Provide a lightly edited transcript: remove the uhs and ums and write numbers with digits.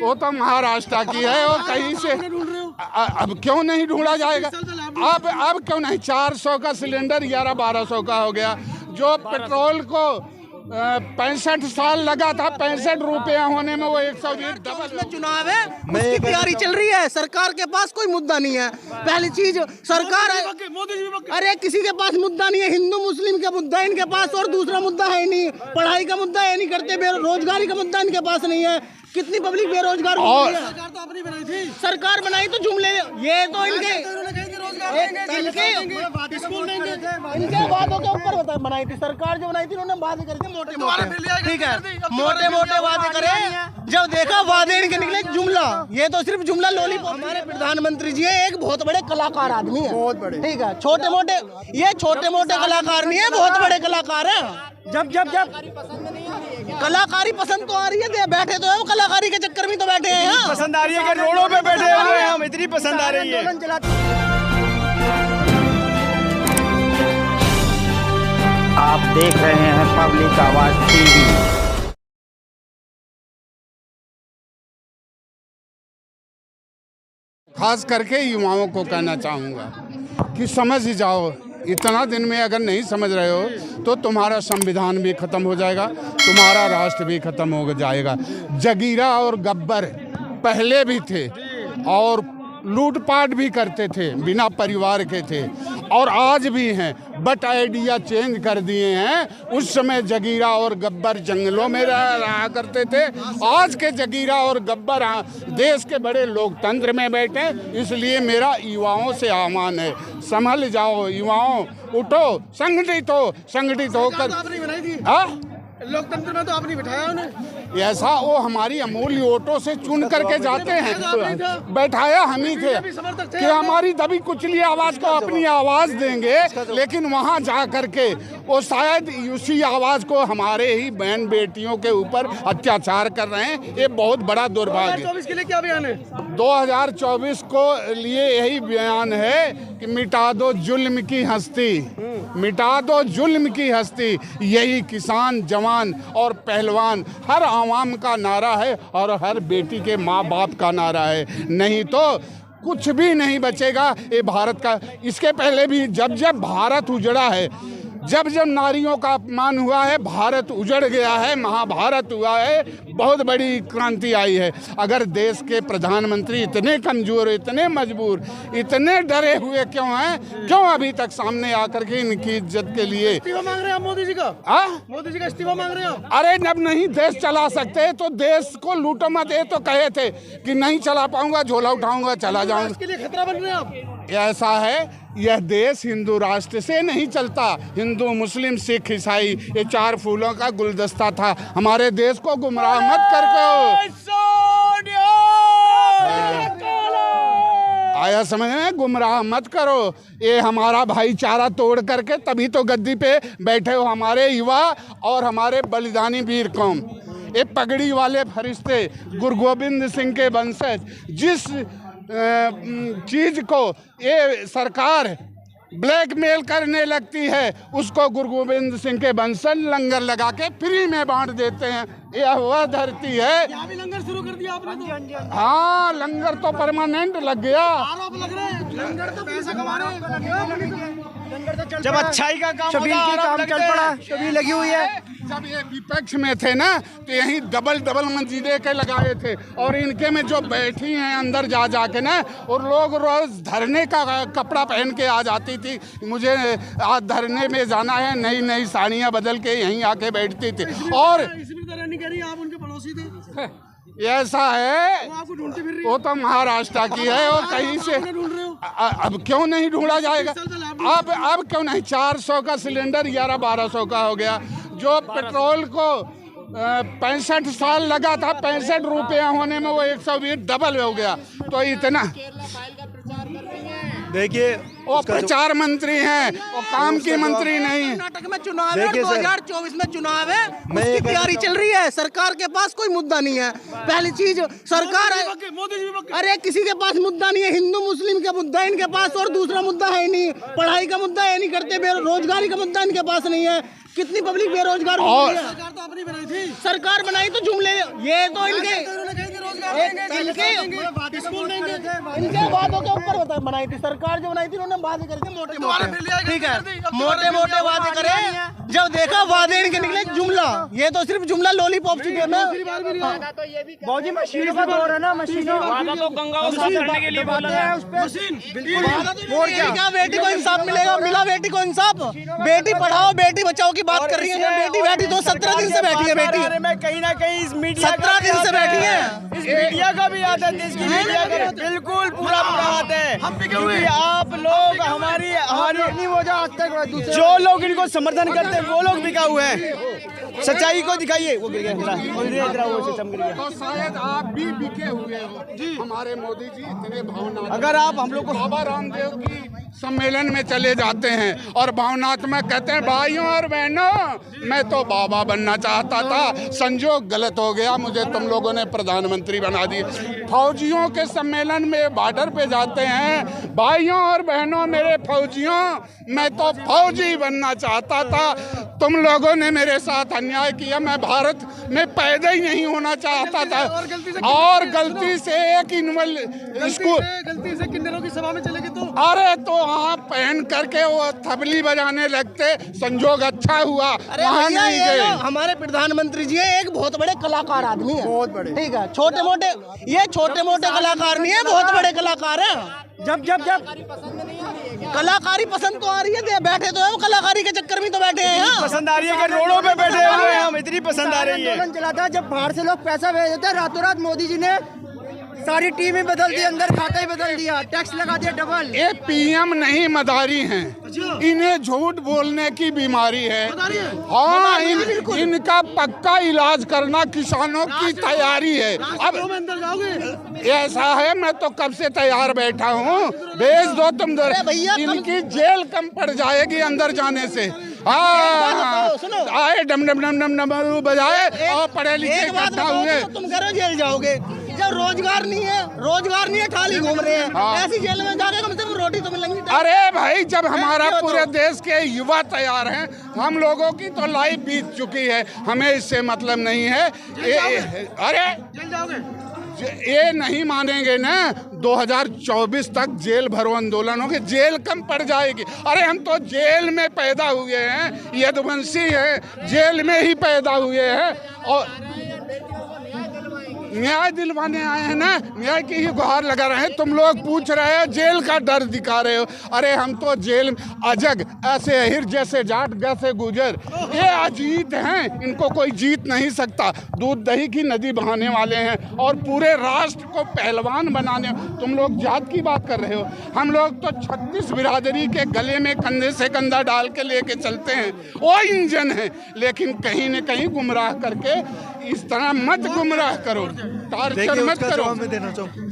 वो तो महाराष्ट्र की है और कहीं से अब क्यों नहीं ढूंढा जाएगा। अब क्यों नहीं, 400 का सिलेंडर 1100-1200 का हो गया। जो पेट्रोल को 65 साल लगा था 65 रुपया होने में, वो 120 डबल में चुनाव है, उसकी तैयारी चल रही है। सरकार के पास कोई मुद्दा नहीं है। पहली चीज सरकार है, अरे किसी के पास मुद्दा नहीं है। हिंदू मुस्लिम का मुद्दा है इनके पास, और दूसरा मुद्दा है नहीं। पढ़ाई का मुद्दा है नहीं करते, बेरोजगारी का मुद्दा इनके पास नहीं है। कितनी पब्लिक बेरोजगार हो रही है। सरकार तो अपनी बनाई थी, सरकार बनाई तो जुमले, ये तो इनके वादों के ऊपर बनाई थी सरकार। जो बनाई थी उन्होंने वादे करके मोटे ठीक है, मोटे वादे करे। जब देखा वादे इनके निकले जुमला। ये तो सिर्फ जुमला लॉलीपॉप। हमारे प्रधानमंत्री जी है, एक बहुत बड़े कलाकार आदमी है, बहुत बड़े, ठीक है। छोटे मोटे कलाकार नहीं है, बहुत बड़े कलाकार है। जब कलाकारी पसंद तो आ रही है, बैठे तो है वो कलाकारी के चक्कर में तो बैठे हैं। पसंद आ रही है कि रोडों पे बैठे हुए हैं हम, इतनी पसंद आ रही है। आप देख रहे हैं पब्लिक आवाज टीवी। खास करके युवाओं को कहना चाहूँगा कि समझ ही जाओ। इतना दिन में अगर नहीं समझ रहे हो तो तुम्हारा संविधान भी खत्म हो जाएगा, तुम्हारा राष्ट्र भी खत्म हो जाएगा। जगीरा और गब्बर पहले भी थे और लूटपाट भी करते थे, बिना परिवार के थे, और आज भी हैं, बट आइडिया चेंज कर दिए हैं। उस समय जगीरा और गब्बर जंगलों में रहा करते थे, आज के जगीरा और गब्बर देश के बड़े लोकतंत्र में बैठे। इसलिए मेरा युवाओं से आह्वान है, संभल जाओ युवाओं, उठो, संगठित होकर। लोकतंत्र में तो आपने बिठाया उन्हें, ऐसा वो हमारी अमूल्य वोटों से चुन करके जाते हैं। बैठाया हम ही थे कि हमारी दबी कुचली आवाज को अपनी आवाज देंगे, लेकिन वहां जा करके वो शायद उसी आवाज को हमारे ही बहन बेटियों के ऊपर अत्याचार कर रहे हैं। ये बहुत बड़ा दुर्भाग्य। 2024 के लिए क्या बयान है? 2024 को लिए यही बयान है कि मिटा दो जुल्म की हस्ती, मिटा दो जुल्म की हस्ती। यही किसान, जवान और पहलवान, हर आवाम का नारा है और हर बेटी के माँ बाप का नारा है। नहीं तो कुछ भी नहीं बचेगा ये भारत का। इसके पहले भी जब भारत उजड़ा है, जब नारियों का अपमान हुआ है, भारत उजड़ गया है, महाभारत हुआ है, बहुत बड़ी क्रांति आई है। अगर देश के प्रधानमंत्री इतने कमजोर, इतने मजबूर, इतने डरे हुए क्यों हैं? क्यों अभी तक सामने आकर के इनकी इज्जत के लिए इस्तीफा मांग रहे हैं मोदी जी का? मोदी जी का इस्तीफा मांग रहे हो? अरे जब नहीं देश चला सकते तो देश को लूटो मत। ये तो कहे थे कि नहीं चला पाऊंगा, झोला उठाऊंगा, चला जाऊंगा। इसके लिए खतरा बन रहे हैं आप? ऐसा है, यह देश हिंदू राष्ट्र से नहीं चलता। हिंदू, मुस्लिम, सिख, ईसाई, ये 4 फूलों का गुलदस्ता था। हमारे देश को गुमराह मत करके आया समझ में, गुमराह मत करो। ये हमारा भाईचारा तोड़ करके तभी तो गद्दी पे बैठे हो हमारे युवा और हमारे बलिदानी वीर कौम। ये पगड़ी वाले फरिश्ते, गुरु गोविंद सिंह के वंशज, जिस चीज को ये सरकार ब्लैकमेल करने लगती है, उसको गुरु गोविंद सिंह के वंशज लंगर लगा के फ्री में बांट देते हैं। यह वह धरती है। यहाँ भी लंगर शुरू कर दिया आपने तो? हाँ, लंगर तो परमानेंट लग गया। आरोप लग रहे हैं, लंगर तो पैसा कमा रहे हैं। जब अच्छाई का काम शबील की काम चल पड़ा, शबील लगी हुई है। जब ये विपक्ष में थे ना, तो यही डबल मंजिले के लगाए थे, और इनके में जो बैठी हैं अंदर जा के ना, और लोग रोज धरने का कपड़ा पहन के आ जाती थी। मुझे आज धरने में जाना है, नई साड़ियाँ बदल के यहीं आके बैठती थी। और आप उनके पड़ोसी थे? ऐसा है, वो आपको ढूंढती फिर रही है? वो तो महाराष्ट्र की है और कहीं से। ढूंढ रहे हो? अब क्यों नहीं ढूंढा जाएगा। अब क्यों नहीं, 400 का सिलेंडर 1100-1200 का हो गया। जो पेट्रोल को 65 साल लगा था 65 रुपया होने में, वो 120 डबल हो गया। तो इतना देखिए, वो प्रचार मंत्री हैं, वो काम की मंत्री नहीं। कर्नाटक में चुनाव है, 2024 में चुनाव है, उसकी तैयारी चल रही है। सरकार के पास कोई मुद्दा नहीं है। पहली चीज सरकार है, अरे किसी के पास मुद्दा नहीं है। हिंदू मुस्लिम का मुद्दा है इनके पास, और दूसरा मुद्दा है नहीं। पढ़ाई का मुद्दा है नहीं करते, बेरोजगारी का मुद्दा इनके पास नहीं है। कितनी पब्लिक बेरोजगार हो रही है। सरकार तो अपनी बनाई थी, सरकार बनाई तो जुमले, ये तो इनके इनके वादों के ऊपर बनाई थी सरकार, जो बनाई थी उन्होंने वादे करे थे मोटे मोटे, ठीक है, मोटे मोटे वादे करे। जब देखा वादे इनके निकले जुमला, ये तो सिर्फ जुमला लॉलीपॉप चुके में। मौजी मशीनों का दौर है ना, मशीनों वादा तो गंगा को साफ करने के लिए बोला है उस पे मशीन। और क्या बेटी को इंसाफ मिलेगा? मिला बेटी को इंसाफ? बेटी पढ़ाओ बेटी बचाओ की बात कर रही है बेटी। बैठी तो 17 दिन से बैठी है बेटी, में कहीं ना कहीं इस मीडिया 17 दिन से बैठी है। इस मीडिया का भी आता है, देश की मीडिया का बिल्कुल पूरा आता है, क्योंकि आप लोग हमारी जो लोग इनको समर्थन करते हैं वो लोग बिका हुए हैं। सच्चाई को दिखाइए। वो गिर गया, वो सिस्टम गिर गया। तो शायद आप भी बिके हुए हो जी। हमारे मोदी जी इतने भावनात्मक, अगर आप हम लोग को बाबा रामदेव की सम्मेलन में चले जाते हैं और भावनात्मक कहते हैं भाइयों और बहनों मैं तो बाबा बनना चाहता था, संजोग गलत हो गया, मुझे तुम लोगों ने प्रधानमंत्री बना दिया। फौजियों के सम्मेलन में बॉर्डर पे जाते हैं, भाइयों और बहनों मेरे फौजियों मैं तो फौजी बनना चाहता था, तुम लोगों ने मेरे साथ अन्याय किया, मैं भारत में पैदा ही नहीं होना चाहता था। और गलती से एक इनवल स्कूल गलती से किन्नरों की सभा में चले गए तो अरे तो वहाँ पहन करके वो तबली बजाने लगते, संजोग अच्छा हुआ वहाँ नहीं गए। हमारे प्रधानमंत्री जी एक बहुत बड़े कलाकार आदमी है, बहुत बड़े, ठीक है, छोटे मोटे ये छोटे मोटे कलाकार नहीं है, बहुत बड़े कलाकार हैं। जब कलाकारी पसंद तो आ रही है, बैठे तो है वो कलाकारी के चक्कर में तो बैठे हैं यहाँ। पसंद आ रही है कि रोडों पे बैठे हुए हैं हम, इतनी पसंद आ रही है। आंदोलन चला था जब बाहर से लोग पैसा भेज देते, रातों रात मोदी जी ने सारी टीम ही बदल दी, अंदर खाता ही बदल दिया, टैक्स लगा दिया डबल। ये पीएम नहीं मदारी हैं, इन्हें झूठ बोलने की बीमारी है। हाँ, इनका पक्का इलाज करना किसानों की तैयारी है। अब ऐसा है, मैं तो कब से तैयार बैठा हूँ, भेज दो तुम दर, इनकी जेल कम पड़ जाएगी अंदर जाने से। हाँ, आए डम डम डम डम डम बजाए और पढ़े लिखे इकट्ठा हुए, तुम करो जेल जाओगे। जब रोजगार नहीं है ठाली घूम रहे हैं, ऐसी जेल में जाके कम से कम रोटी तो मिलेंगी। अरे भाई, जब हमारा पूरे देश के युवा तैयार हैं, हम लोगों की तो लाइफ बीत चुकी है, हमें इससे मतलब नहीं है। अरे ये नहीं मानेंगे ना, 2024 तक जेल भरो आंदोलन होगी, जेल कम पड़ जाएगी। अरे हम तो जेल में पैदा हुए हैं, यदुवंशी है, जेल में ही पैदा हुए हैं और न्याय दिलवाने आए हैं ना, न्याय की ही गुहार लगा रहे हैं। तुम लोग पूछ रहे हो, जेल का डर दिखा रहे हो। अरे हम तो जेल अजग ऐसे अहिर जैसे जाट जैसे गुजर, ये अजीत हैं, इनको कोई जीत नहीं सकता। दूध दही की नदी बहाने वाले हैं और पूरे राष्ट्र को पहलवान बनाने। तुम लोग जात की बात कर रहे हो, हम लोग तो 36 बिरादरी के गले में कंधे से कंधा डाल के लेके चलते हैं, वो इंजन है। लेकिन कहीं न कहीं गुमराह करके इस तरह मत गुमराह करो, टार्चर मत करो। मैं देना चाहूँ।